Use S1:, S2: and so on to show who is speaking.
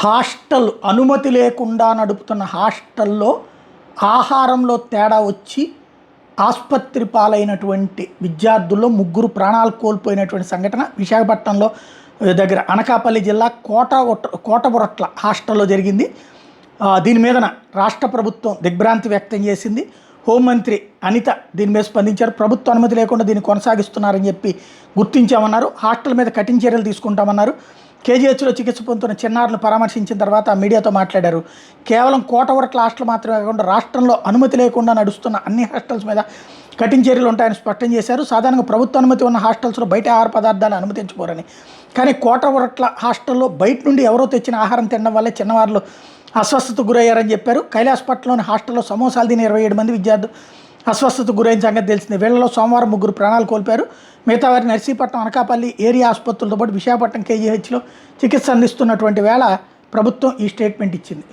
S1: Hostel అనుమతి లేకుండా నడుపుతున్న హాస్టల్లో ఆహారంలో తేడా వచ్చి ఆసుపత్రి పాలైనటువంటి విద్యార్థుల్లో ముగ్గురు ప్రాణాలు కోల్పోయినటువంటి సంఘటన విశాఖపట్నంలో దగ్గర అనకాపల్లి జిల్లా కోటబురట్ల హాస్టల్లో జరిగింది. దీని మీదన రాష్ట్ర ప్రభుత్వం దిగ్భ్రాంతి వ్యక్తం చేసింది. హోంమంత్రి అనిత దీని మీద స్పందించారు. ప్రభుత్వ అనుమతి లేకుండా దీన్ని కొనసాగిస్తున్నారని చెప్పి గుర్తించామన్నారు. హాస్టల్ మీద కఠిన చర్యలు తీసుకుంటామన్నారు. కేజీహెచ్లో చికిత్స పొందుతున్న చిన్నారులను పరామర్శించిన తర్వాత మీడియాతో మాట్లాడారు. కేవలం కోటబురట్ల హాస్టల్ మాత్రమే కాకుండా రాష్ట్రంలో అనుమతి లేకుండా నడుస్తున్న అన్ని హాస్టల్స్ మీద కఠిన చర్యలు ఉంటాయని స్పష్టం చేశారు. సాధారణంగా ప్రభుత్వ అనుమతి ఉన్న హాస్టల్స్లో బయట ఆహార పదార్థాలు అనుమతించబోరని, కానీ కోటబురట్ల హాస్టల్లో బయట నుండి ఎవరో తెచ్చిన ఆహారం తినడం వల్లే చిన్నవాళ్ళు అస్వస్థతకు గురయ్యారని చెప్పారు. కైలాసపట్నంలోని హాస్టల్లో సమోసాలు తిని 27 మంది విద్యార్థులు అస్వస్థతకు గురైన సంగతి తెలిసింది. వీళ్లలో సోమవారం 3 ప్రాణాలు కోల్పోయారు. మిగతా వారి నర్సీపట్నం, అనకాపల్లి ఏరియా ఆసుపత్రులతో పాటు విశాఖపట్నం కేజీహెచ్లో చికిత్స అందిస్తున్నటువంటి వేళ ప్రభుత్వం ఈ స్టేట్మెంట్ ఇచ్చింది.